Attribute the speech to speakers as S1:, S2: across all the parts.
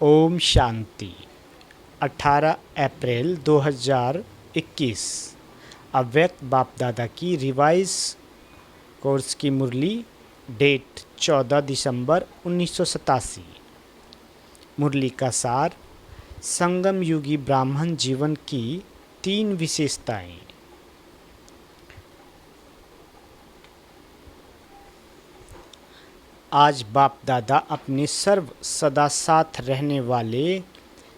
S1: ओम शांति। 18 अप्रैल 2021 अव्यक्त बाप दादा की रिवाइज कोर्स की मुरली, डेट 14 दिसंबर 1987। मुरली का सार: संगम युगी ब्राह्मण जीवन की 3 विशेषताएं। आज बाप दादा अपने सर्व सदा साथ रहने वाले,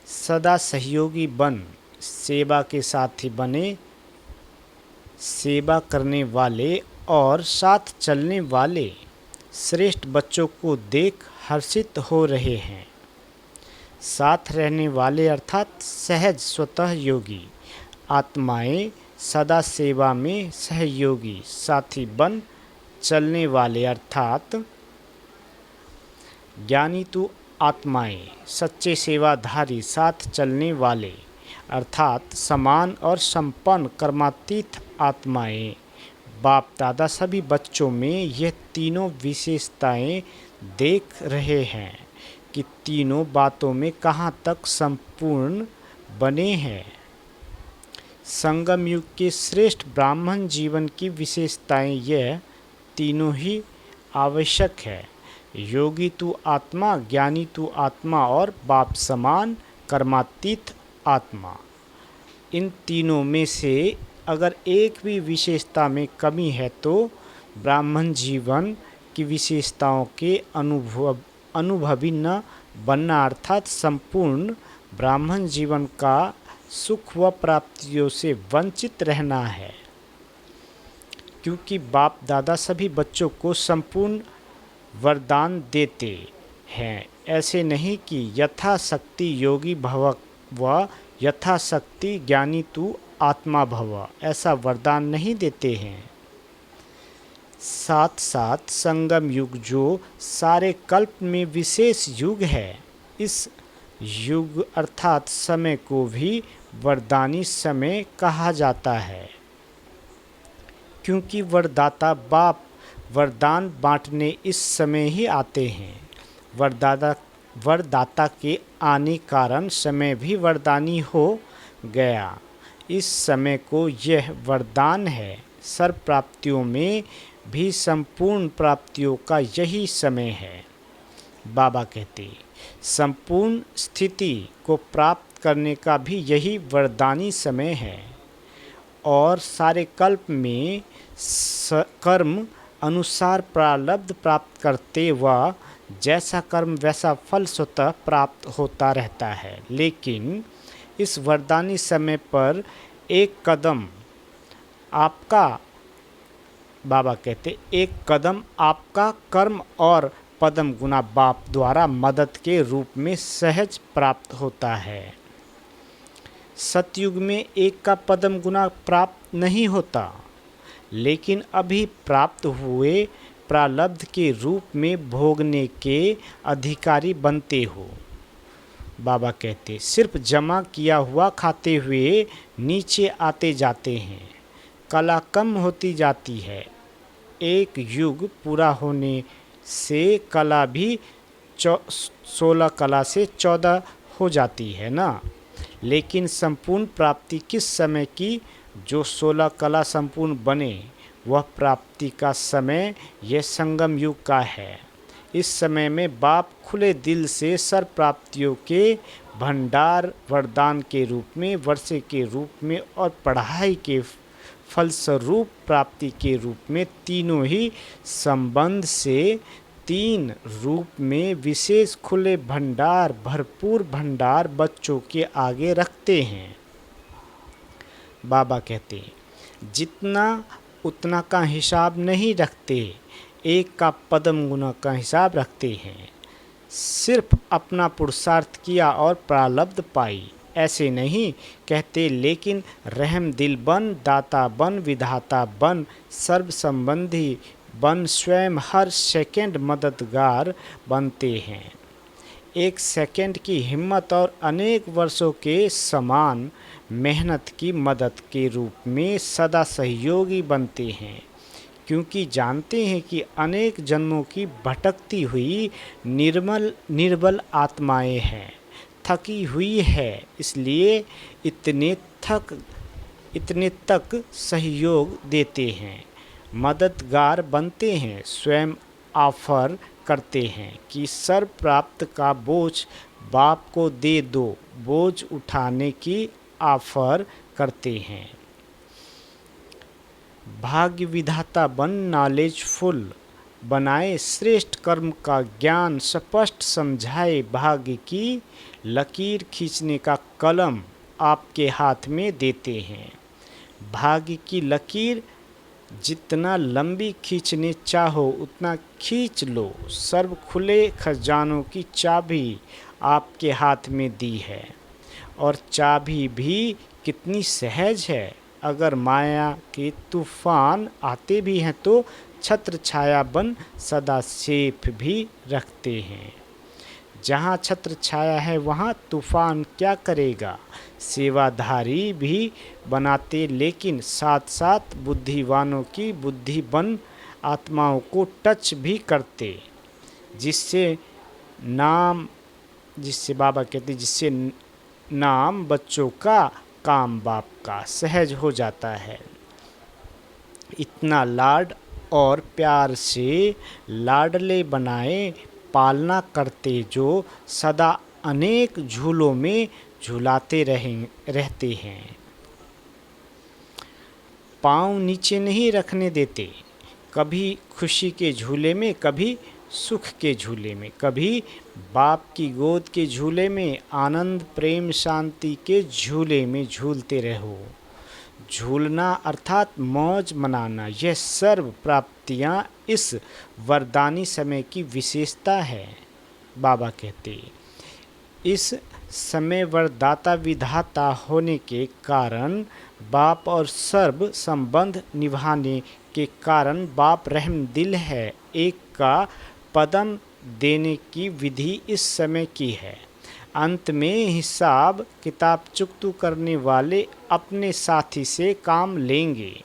S1: सदा सहयोगी बन सेवा के साथी बने, सेवा करने वाले और साथ चलने वाले श्रेष्ठ बच्चों को देख हर्षित हो रहे हैं। साथ रहने वाले अर्थात सहज स्वतः योगी आत्माएं, सदा सेवा में सहयोगी साथी बन चलने वाले अर्थात ज्ञानी तु आत्माएं, सच्चे सेवाधारी साथ चलने वाले अर्थात समान और संपन्न कर्मातीत आत्माएं। बाप दादा सभी बच्चों में यह तीनों विशेषताएं देख रहे हैं कि तीनों बातों में कहाँ तक संपूर्ण बने हैं। संगम युग के श्रेष्ठ ब्राह्मण जीवन की विशेषताएं यह तीनों ही आवश्यक है। योगी तु आत्मा, ज्ञानी तु आत्मा और बाप समान कर्मातीत आत्मा। इन तीनों में से अगर एक भी विशेषता में कमी है तो ब्राह्मण जीवन की विशेषताओं के अनुभवी न बनना अर्थात संपूर्ण ब्राह्मण जीवन का सुख व प्राप्तियों से वंचित रहना है। क्योंकि बाप दादा सभी बच्चों को संपूर्ण वरदान देते हैं। ऐसे नहीं कि यथाशक्ति योगी भव व यथाशक्ति ज्ञानी तु आत्मा भव, ऐसा वरदान नहीं देते हैं। साथ साथ संगम युग जो सारे कल्प में विशेष युग है, इस युग अर्थात समय को भी वरदानी समय कहा जाता है। क्योंकि वरदाता बाप वरदान बांटने इस समय ही आते हैं। वरदाता के आने कारण समय भी वरदानी हो गया। इस समय को यह वरदान है। सर्व प्राप्तियों में भी संपूर्ण प्राप्तियों का यही समय है। बाबा कहते संपूर्ण स्थिति को प्राप्त करने का भी यही वरदानी समय है। और सारे कल्प में कर्म अनुसार प्रारब्ध प्राप्त करते व जैसा कर्म वैसा फल स्वतः प्राप्त होता रहता है। लेकिन इस वरदानी समय पर एक कदम आपका, बाबा कहते एक कदम आपका कर्म और पदम गुना बाप द्वारा मदद के रूप में सहज प्राप्त होता है। सतयुग में एक का पदम गुना प्राप्त नहीं होता, लेकिन अभी प्राप्त हुए प्रारब्ध के रूप में भोगने के अधिकारी बनते हो। बाबा कहते सिर्फ जमा किया हुआ खाते हुए नीचे आते जाते हैं। कला कम होती जाती है। एक युग पूरा होने से कला भी 16 कला से 14 हो जाती है ना। लेकिन संपूर्ण प्राप्ति किस समय की? जो 16 कला संपूर्ण बने वह प्राप्ति का समय यह संगम युग का है। इस समय में बाप खुले दिल से सर्व प्राप्तियों के भंडार वरदान के रूप में, वर्षे के रूप में और पढ़ाई के फलस्वरूप प्राप्ति के रूप में तीनों ही संबंध से 3 रूप में विशेष खुले भंडार, भरपूर भंडार बच्चों के आगे रखते हैं। बाबा कहते जितना उतना का हिसाब नहीं रखते, एक का पदम गुना का हिसाब रखते हैं। सिर्फ अपना पुरुषार्थ किया और प्रारब्ध पाई, ऐसे नहीं कहते। लेकिन रहम दिल बन, दाता बन, विधाता बन, सर्व संबंधी बन, स्वयं हर सेकंड मददगार बनते हैं। एक सेकंड की हिम्मत और अनेक वर्षों के समान मेहनत की मदद के रूप में सदा सहयोगी बनते हैं। क्योंकि जानते हैं कि अनेक जन्मों की भटकती हुई निर्बल आत्माएं हैं। थकी हुई है, इसलिए इतने तक सहयोग देते हैं, मददगार बनते हैं, स्वयं ऑफर करते हैं कि सर प्राप्त का बोझ बाप को दे दो, बोझ उठाने की ऑफर करते हैं। भाग्य विधाता बन नॉलेजफुल बनाए, श्रेष्ठ कर्म का ज्ञान स्पष्ट समझाए, भाग्य की लकीर खींचने का कलम आपके हाथ में देते हैं। भाग्य की लकीर जितना लंबी खींचने चाहो उतना खींच लो, सर्व खुले खजानों की चाबी आपके हाथ में दी है, और चाबी भी कितनी सहज है। अगर माया के तूफान आते भी हैं तो छत्र छाया बन सदा सेफ भी रखते हैं। जहाँ छत्र छाया है वहाँ तूफान क्या करेगा, सेवाधारी भी बनाते, लेकिन साथ साथ बुद्धिवानों की बुद्धि बन आत्माओं को टच भी करते, जिससे बाबा कहते जिससे नाम बच्चों का काम बाप का सहज हो जाता है। इतना लाड और प्यार से लाडले बनाए पालना करते, जो सदा अनेक झूलों में झूलाते रहते हैं। पाँव नीचे नहीं रखने देते, कभी खुशी के झूले में, कभी सुख के झूले में, कभी बाप की गोद के झूले में, आनंद प्रेम शांति के झूले में झूलते रहो। झूलना अर्थात मौज मनाना, यह सर्व प्राप्तियां इस वरदानी समय की विशेषता है। बाबा कहते इस समय वरदाता विधाता होने के कारण बाप और सर्व संबंध निभाने के कारण बाप रहम दिल है। एक का पदम देने की विधि इस समय की है। अंत में हिसाब किताब चुकतू करने वाले अपने साथी से काम लेंगे।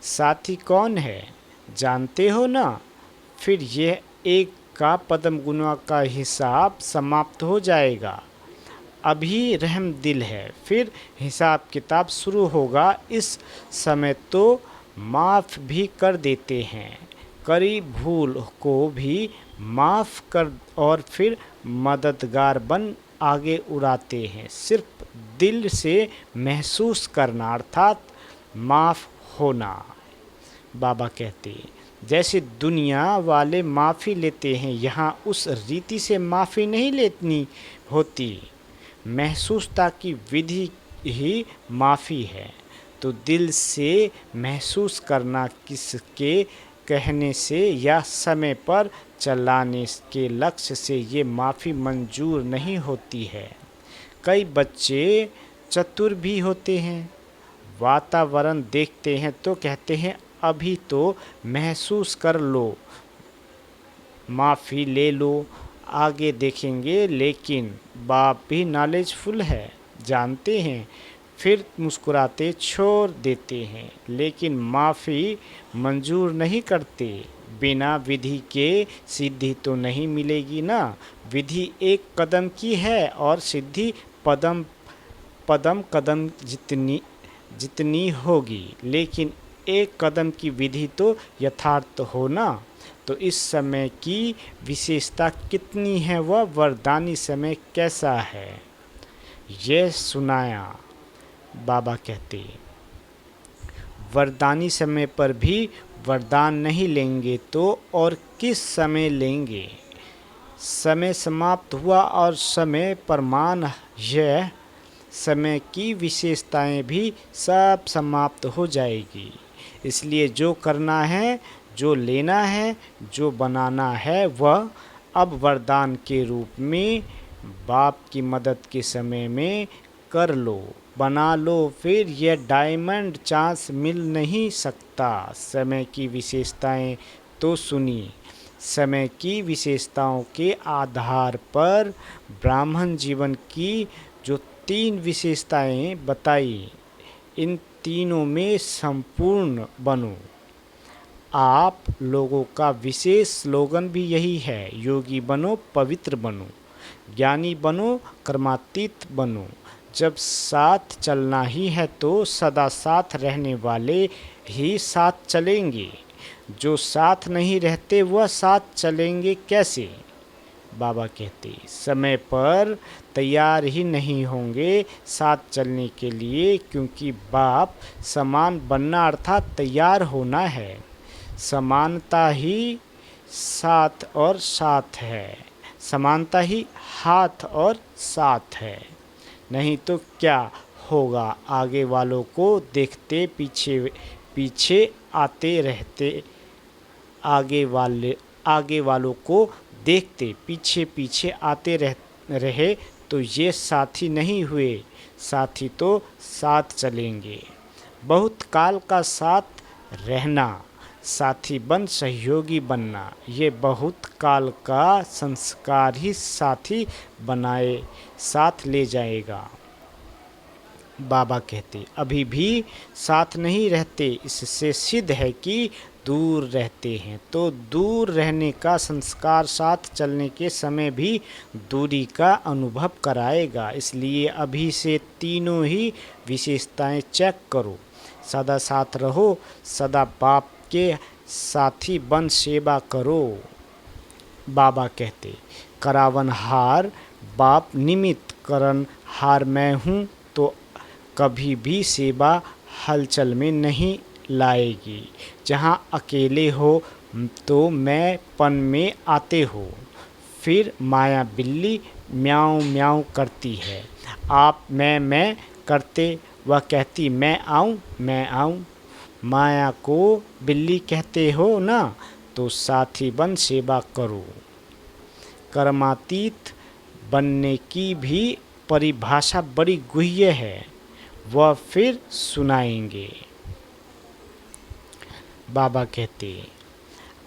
S1: साथी कौन है जानते हो ना? फिर यह एक का पदम गुना का हिसाब समाप्त हो जाएगा। अभी रहम दिल है, फिर हिसाब किताब शुरू होगा। इस समय तो माफ़ भी कर देते हैं, करी भूल को भी माफ़ कर, और फिर मददगार बन आगे उड़ाते हैं। सिर्फ दिल से महसूस करना अर्थात माफ़ होना। बाबा कहते जैसे दुनिया वाले माफ़ी लेते हैं, यहाँ उस रीति से माफ़ी नहीं लेनी होती। महसूसता की विधि ही माफ़ी है। तो दिल से महसूस करना किसके कहने से या समय पर चलाने के लक्ष्य से ये माफ़ी मंजूर नहीं होती है। कई बच्चे चतुर भी होते हैं, वातावरण देखते हैं तो कहते हैं अभी तो महसूस कर लो, माफ़ी ले लो, आगे देखेंगे। लेकिन बाप भी नॉलेजफुल है, जानते हैं, फिर मुस्कुराते छोड़ देते हैं, लेकिन माफ़ी मंजूर नहीं करते। बिना विधि के सिद्धि तो नहीं मिलेगी ना। विधि एक कदम की है और सिद्धि पदम कदम जितनी होगी, लेकिन एक कदम की विधि तो यथार्थ हो ना। तो इस समय की विशेषता कितनी है, वह वरदानी समय कैसा है, यह सुनाया। बाबा कहते वरदानी समय पर भी वरदान नहीं लेंगे तो और किस समय लेंगे? समय समाप्त हुआ और समय प्रमाण, यह समय की विशेषताएं भी सब समाप्त हो जाएगी। इसलिए जो करना है, जो लेना है, जो बनाना है, वह अब वरदान के रूप में बाप की मदद के समय में कर लो, बना लो। फिर यह डायमंड चांस मिल नहीं सकता। समय की विशेषताएं तो सुनी। समय की विशेषताओं के आधार पर ब्राह्मण जीवन की जो 3 विशेषताएं बताई, इन तीनों में संपूर्ण बनो। आप लोगों का विशेष स्लोगन भी यही है, योगी बनो, पवित्र बनो। ज्ञानी बनो, कर्मातीत बनो। जब साथ चलना ही है तो सदा साथ रहने वाले ही साथ चलेंगे। जो साथ नहीं रहते वह साथ चलेंगे कैसे? बाबा कहते समय पर तैयार ही नहीं होंगे साथ चलने के लिए, क्योंकि बाप समान बनना अर्थात तैयार होना है। समानता ही साथ और साथ है, समानता ही हाथ और साथ है। नहीं तो क्या होगा, आगे वालों को देखते पीछे पीछे आते रहते, आगे वालों को देखते पीछे पीछे आते रहे तो ये साथी नहीं हुए, साथी तो साथ चलेंगे। बहुत काल का साथ रहना, साथी बन सहयोगी बनना, ये बहुत काल का संस्कार ही साथी बनाए साथ ले जाएगा। बाबा कहते अभी भी साथ नहीं रहते, इससे सिद्ध है कि दूर रहते हैं। तो दूर रहने का संस्कार साथ चलने के समय भी दूरी का अनुभव कराएगा। इसलिए अभी से तीनों ही विशेषताएं चेक करो। सदा साथ रहो, सदा बाप के साथी बन सेवा करो। बाबा कहते करावन हार बाप निमित्त, करन हार मैं हूँ, तो कभी भी सेवा हलचल में नहीं लाएगी। जहाँ अकेले हो तो मैं पन में आते हो, फिर माया बिल्ली म्याऊं म्याऊं करती है। आप मैं करते, वह कहती मैं आऊं। माया को बिल्ली कहते हो ना, तो साथी बन सेवा करो। कर्मातीत बनने की भी परिभाषा बड़ी गुह्य है, वह फिर सुनाएंगे। बाबा कहते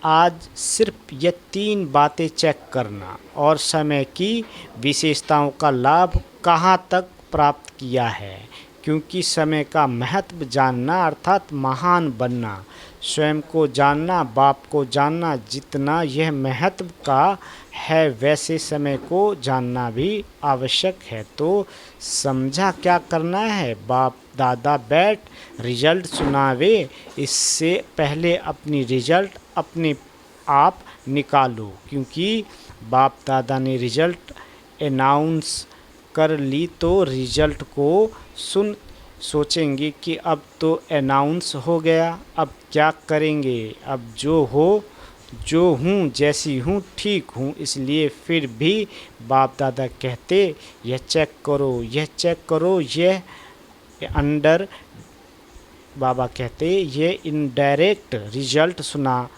S1: आज सिर्फ ये 3 बातें चेक करना और समय की विशेषताओं का लाभ कहाँ तक प्राप्त किया है, क्योंकि समय का महत्व जानना अर्थात महान बनना, स्वयं को जानना, बाप को जानना, जितना यह महत्व का है वैसे समय को जानना भी आवश्यक है। तो समझा क्या करना है? बाप दादा बैठ रिजल्ट सुनावे, इससे पहले अपनी रिजल्ट अपने आप निकालो, क्योंकि बाप दादा ने रिजल्ट अनाउंस कर ली तो रिजल्ट को सुन सोचेंगे कि अब तो अनाउंस हो गया, अब क्या करेंगे? अब जो हूँ जैसी हूँ ठीक हूँ। इसलिए फिर भी बाप दादा कहते यह चेक करो, यह अंडर, बाबा कहते ये इनडायरेक्ट रिजल्ट सुना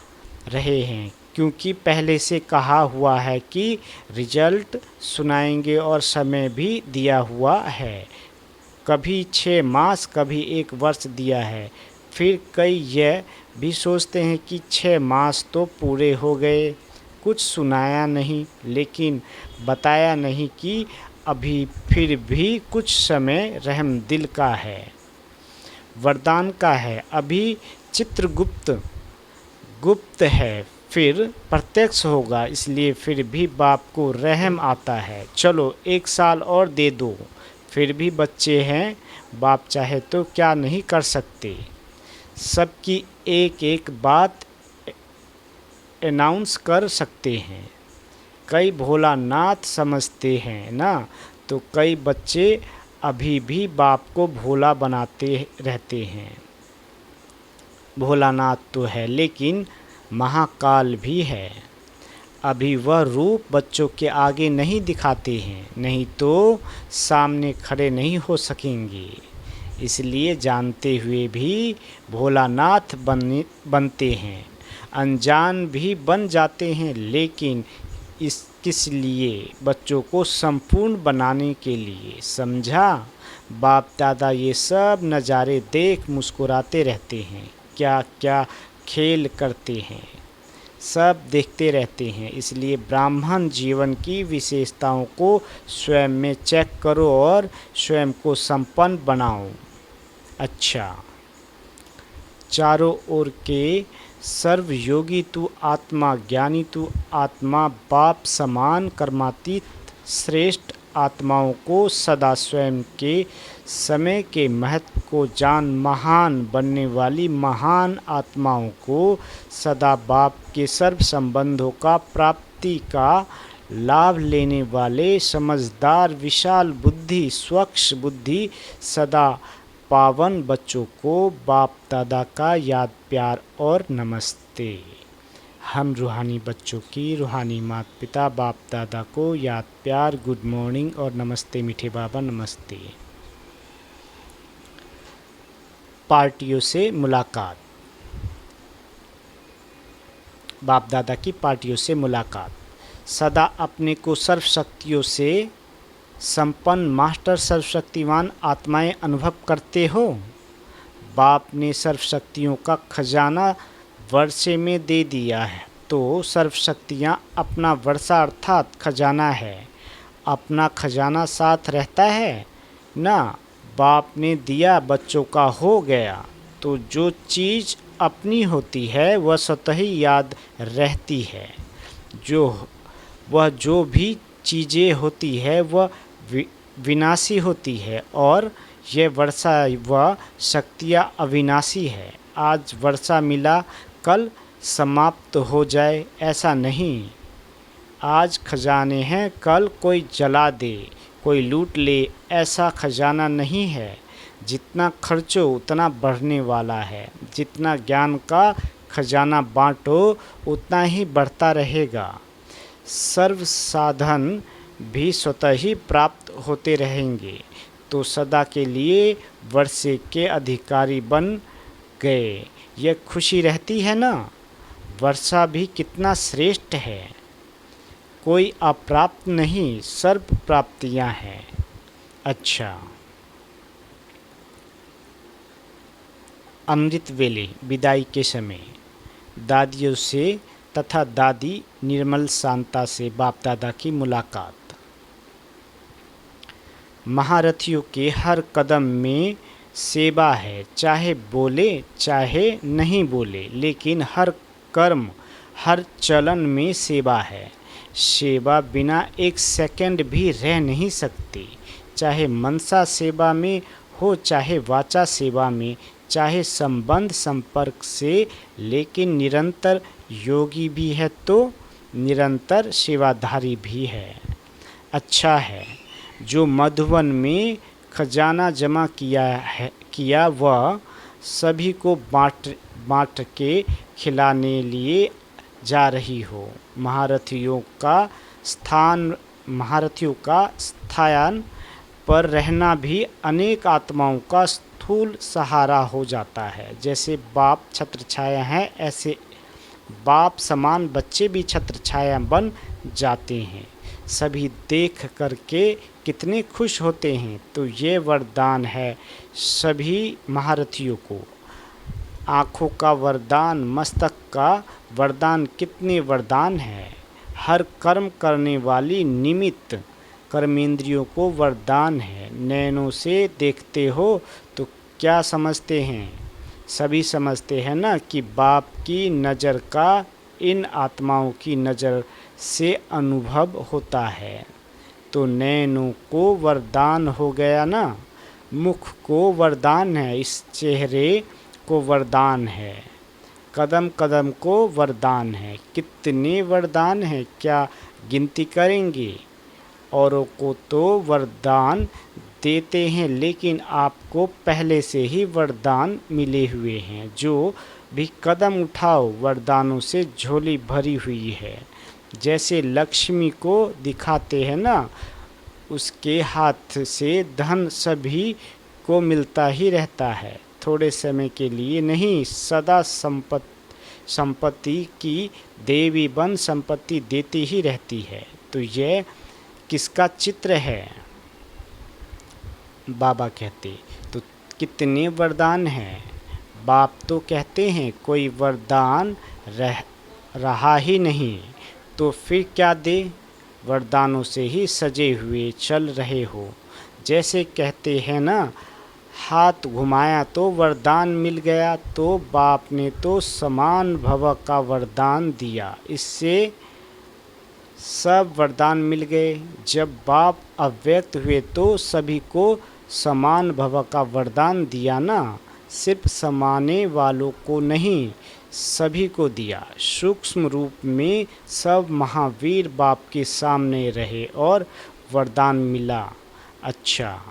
S1: रहे हैं, क्योंकि पहले से कहा हुआ है कि रिजल्ट सुनाएंगे और समय भी दिया हुआ है। कभी 6 मास, कभी 1 वर्ष दिया है। फिर कई यह भी सोचते हैं कि 6 मास तो पूरे हो गए, कुछ सुनाया नहीं, लेकिन बताया नहीं कि अभी फिर भी कुछ समय रहम दिल का है, वरदान का है, अभी चित्रगुप्त गुप्त है, फिर प्रत्यक्ष होगा। इसलिए फिर भी बाप को रहम आता है। चलो 1 साल और दे दो, फिर भी बच्चे हैं, बाप चाहे तो क्या नहीं कर सकते। सबकी एक एक बात अनाउंस कर सकते हैं। कई भोलानाथ समझते हैं ना, तो कई बच्चे अभी भी बाप को भोला बनाते रहते हैं। भोलानाथ तो है, लेकिन महाकाल भी है। अभी वह रूप बच्चों के आगे नहीं दिखाते हैं, नहीं तो सामने खड़े नहीं हो सकेंगे। इसलिए जानते हुए भी भोलानाथ बनते हैं, अनजान भी बन जाते हैं, लेकिन किस लिए? बच्चों को संपूर्ण बनाने के लिए। समझा? बाप दादा ये सब नज़ारे देख मुस्कुराते रहते हैं, क्या क्या खेल करते हैं, सब देखते रहते हैं। इसलिए ब्राह्मण जीवन की विशेषताओं को स्वयं में चेक करो और स्वयं को संपन्न बनाओ। अच्छा, चारों ओर के सर्वयोगी तू आत्मा, ज्ञानी तू आत्मा, बाप समान कर्मातीत श्रेष्ठ आत्माओं को सदा स्वयं के समय के महत्व को जान महान बनने वाली महान आत्माओं को सदा बाप के सर्व संबंधों का प्राप्ति का लाभ लेने वाले समझदार विशाल बुद्धि स्वच्छ बुद्धि सदा पावन बच्चों को बाप दादा का याद प्यार और नमस्ते। हम रूहानी बच्चों की रूहानी माता पिता बाप दादा को याद प्यार गुड मॉर्निंग और नमस्ते मीठे बाबा नमस्ते। पार्टियों से मुलाकात। बाप दादा की पार्टियों से मुलाकात। सदा अपने को सर्वशक्तियों से संपन्न मास्टर सर्वशक्तिवान आत्माएं अनुभव करते हो। बाप ने सर्वशक्तियों का खजाना वर्षे में दे दिया है, तो सर्वशक्तियाँ अपना वर्षा अर्थात खजाना है। अपना खजाना साथ रहता है ना। बाप ने दिया बच्चों का हो गया, तो जो चीज़ अपनी होती है वह स्वतः ही याद रहती है। जो भी चीज़ें होती है वह विनाशी होती है और यह वर्षा व शक्तियाँ अविनाशी है। आज वर्षा मिला कल समाप्त हो जाए ऐसा नहीं। आज खजाने हैं कल कोई जला दे कोई लूट ले ऐसा खजाना नहीं है। जितना खर्चो उतना बढ़ने वाला है। जितना ज्ञान का खजाना बांटो उतना ही बढ़ता रहेगा। सर्व साधन भी स्वतः ही प्राप्त होते रहेंगे, तो सदा के लिए वर्षे के अधिकारी बन गए। यह खुशी रहती है ना। वर्षा भी कितना श्रेष्ठ है। कोई अप्राप्त नहीं, सर्व प्राप्तियां हैं। अच्छा, अमृत वेले विदाई के समय दादियों से तथा दादी निर्मल शांता से बाप दादा की मुलाकात। महारथियों के हर कदम में सेवा है, चाहे बोले चाहे नहीं बोले, लेकिन हर कर्म हर चलन में सेवा है। सेवा बिना एक सेकंड भी रह नहीं सकती, चाहे मनसा सेवा में हो चाहे वाचा सेवा में, चाहे संबंध संपर्क से, लेकिन निरंतर योगी भी है तो निरंतर सेवाधारी भी है। अच्छा है, जो मधुवन में खजाना जमा किया वह सभी को बांट के खिलाने लिए जा रही हो। महारथियों का स्थान पर रहना भी अनेक आत्माओं का स्थूल सहारा हो जाता है। जैसे बाप छत्र छाया हैं, ऐसे बाप समान बच्चे भी छत्र छाया बन जाते हैं। सभी देख करके कितने खुश होते हैं। तो ये वरदान है सभी महारथियों को। आँखों का वरदान, मस्तक का वरदान, कितने वरदान हैं। हर कर्म करने वाली निमित्त कर्मेंद्रियों को वरदान है। नैनों से देखते हो तो क्या समझते हैं? सभी समझते हैं ना कि बाप की नज़र का इन आत्माओं की नज़र से अनुभव होता है। तो नैनों को वरदान हो गया ना। मुख को वरदान है, इस चेहरे को वरदान है, कदम कदम को वरदान है। कितने वरदान हैं, क्या गिनती करेंगे? औरों को तो वरदान देते हैं, लेकिन आपको पहले से ही वरदान मिले हुए हैं। जो भी कदम उठाओ वरदानों से झोली भरी हुई है। जैसे लक्ष्मी को दिखाते हैं ना, उसके हाथ से धन सभी को मिलता ही रहता है। थोड़े समय के लिए नहीं, सदा संपत्ति की देवी बन संपत्ति देती ही रहती है। तो यह किसका चित्र है? बाबा कहते तो कितने वरदान हैं। बाप तो कहते हैं कोई वरदान रहा ही नहीं, तो फिर क्या दे? वरदानों से ही सजे हुए चल रहे हो। जैसे कहते हैं ना, हाथ घुमाया तो वरदान मिल गया। तो बाप ने तो समान भव का वरदान दिया। इससे सब वरदान मिल गए। जब बाप अव्यक्त हुए तो सभी को समान भव का वरदान दिया ना, सिर्फ समाने वालों को नहीं, सभी को दिया। सूक्ष्म रूप में सब महावीर बाप के सामने रहे और वरदान मिला। अच्छा,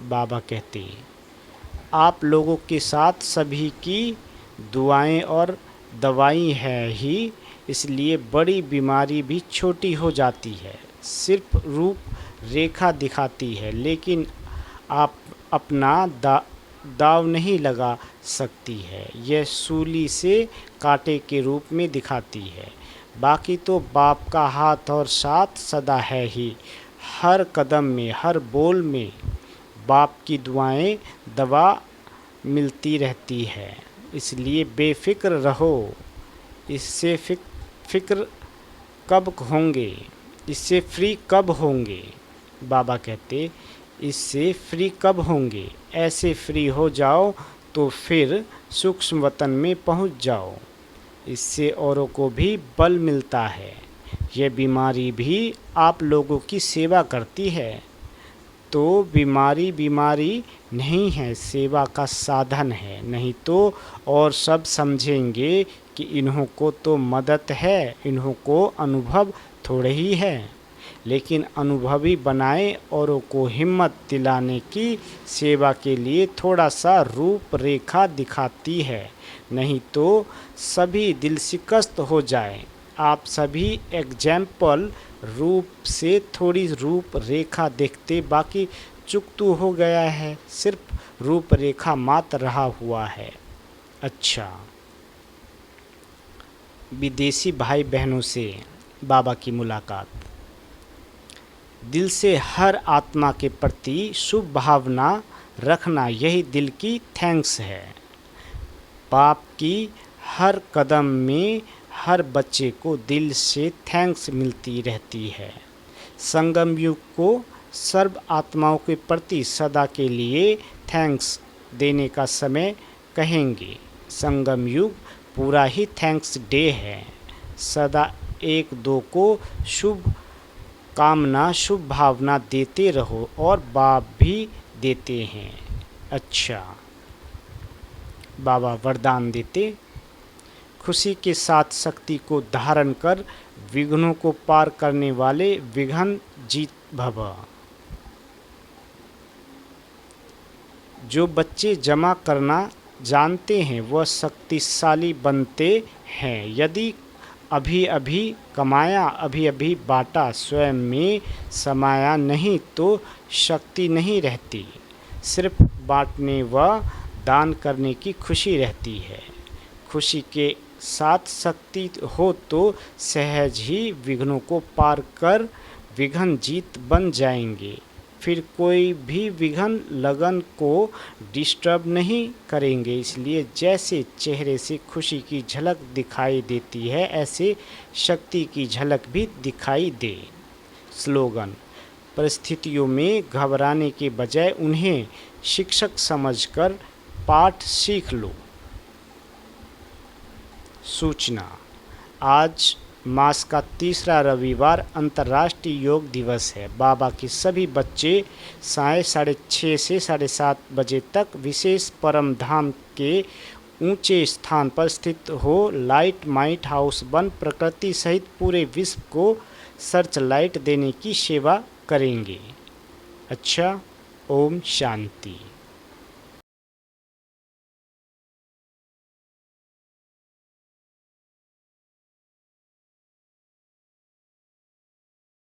S1: बाबा कहते, आप लोगों के साथ सभी की दुआएं और दवाई है ही, इसलिए बड़ी बीमारी भी छोटी हो जाती है, सिर्फ रूप रेखा दिखाती है, लेकिन आप अपना दाव नहीं लगा सकती है। यह सूली से कांटे के रूप में दिखाती है। बाकी तो बाप का हाथ और साथ सदा है ही, हर कदम में, हर बोल में बाप की दुआएं दवा मिलती रहती है। इसलिए बेफिक्र रहो। इससे फिक्र कब होंगे, इससे फ्री कब होंगे? बाबा कहते, इससे फ्री कब होंगे? ऐसे फ्री हो जाओ तो फिर सूक्ष्म वतन में पहुंच जाओ। इससे औरों को भी बल मिलता है। यह बीमारी भी आप लोगों की सेवा करती है। तो बीमारी नहीं है, सेवा का साधन है। नहीं तो और सब समझेंगे कि इन्हों को तो मदद है, इन्हों को अनुभव थोड़े ही है। लेकिन अनुभवी बनाए औरों को हिम्मत दिलाने की सेवा के लिए थोड़ा सा रूप रेखा दिखाती है। नहीं तो सभी दिल शिकस्त हो जाए। आप सभी एग्जाम्पल रूप से थोड़ी रूप रेखा देखते, बाकी चुकतू हो गया है, सिर्फ रूप रेखा मात्र रहा हुआ है। अच्छा, विदेशी भाई बहनों से बाबा की मुलाकात। दिल से हर आत्मा के प्रति शुभ भावना रखना, यही दिल की थैंक्स है। बाप की हर कदम में हर बच्चे को दिल से थैंक्स मिलती रहती है। संगम युग को सर्व आत्माओं के प्रति सदा के लिए थैंक्स देने का समय कहेंगे। संगम युग पूरा ही थैंक्स डे है। सदा एक दो को शुभ कामना, शुभ भावना देते रहो और बाप भी देते हैं। अच्छा, बाबा वरदान देते, खुशी के साथ शक्ति को धारण कर विघ्नों को पार करने वाले विघ्न जीत भव। जो बच्चे जमा करना जानते हैं वह शक्तिशाली बनते हैं। यदि अभी अभी कमाया, अभी अभी बांटा, स्वयं में समाया नहीं तो शक्ति नहीं रहती। सिर्फ बांटने व दान करने की खुशी रहती है। खुशी के साथ शक्ति हो तो सहज ही विघ्नों को पार कर विघ्न जीत बन जाएंगे। फिर कोई भी विघ्न लगन को डिस्टर्ब नहीं करेंगे। इसलिए जैसे चेहरे से खुशी की झलक दिखाई देती है, ऐसे शक्ति की झलक भी दिखाई दे। स्लोगन, परिस्थितियों में घबराने के बजाय उन्हें शिक्षक समझकर पाठ सीख लो। सूचना, आज मास का तीसरा रविवार अंतर्राष्ट्रीय योग दिवस है। बाबा के सभी बच्चे 6:30 से 7:30 बजे तक विशेष परम धाम के ऊंचे स्थान पर स्थित हो लाइट माइट हाउस बन प्रकृति सहित पूरे विश्व को सर्च लाइट देने की सेवा करेंगे। अच्छा, ओम शांति।